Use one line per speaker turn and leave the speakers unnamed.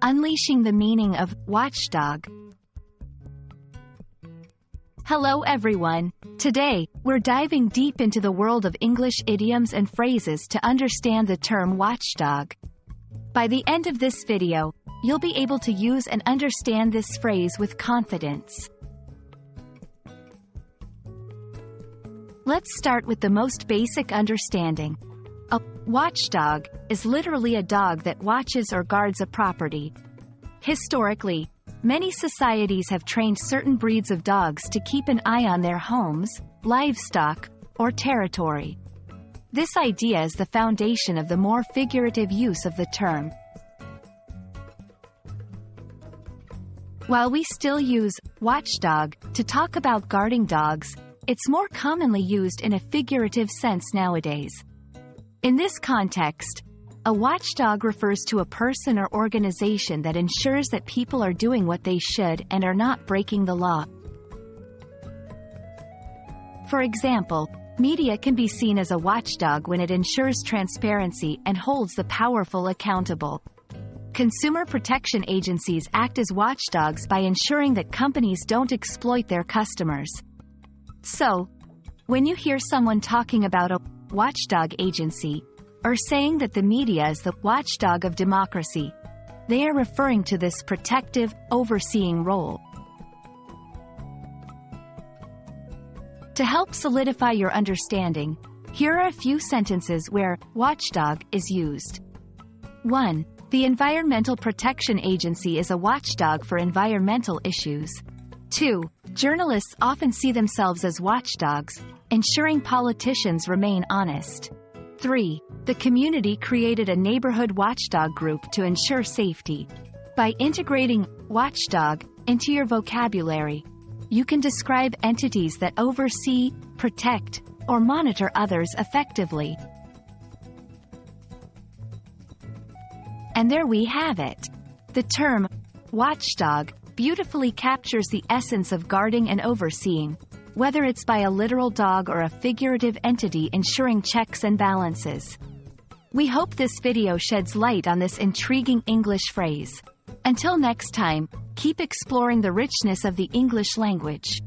Unleashing the Meaning of Watchdog. Hello everyone. Today, we're diving deep into the world of English idioms and phrases to understand the term watchdog. By the end of this video, you'll be able to use and understand this phrase with confidence. Let's start with the most basic understanding. A watchdog is literally a dog that watches or guards a property. Historically, many societies have trained certain breeds of dogs to keep an eye on their homes, livestock, or territory. This idea is the foundation of the more figurative use of the term. While we still use watchdog to talk about guarding dogs, it's more commonly used in a figurative sense nowadays. In this context, a watchdog refers to a person or organization that ensures that people are doing what they should and are not breaking the law. For example, media can be seen as a watchdog when it ensures transparency and holds the powerful accountable. Consumer protection agencies act as watchdogs by ensuring that companies don't exploit their customers. So, when you hear someone talking about a watchdog agency, or saying that the media is the watchdog of democracy, they are referring to this protective, overseeing role. To help solidify your understanding, here are a few sentences where watchdog is used. 1. The Environmental Protection Agency is a watchdog for environmental issues. 2. Journalists often see themselves as watchdogs, ensuring politicians remain honest. 3. The community created a neighborhood watchdog group to ensure safety. By integrating watchdog into your vocabulary, you can describe entities that oversee, protect, or monitor others effectively. And there we have it. The term watchdog beautifully captures the essence of guarding and overseeing, whether it's by a literal dog or a figurative entity ensuring checks and balances. We hope this video sheds light on this intriguing English phrase. Until next time, keep exploring the richness of the English language.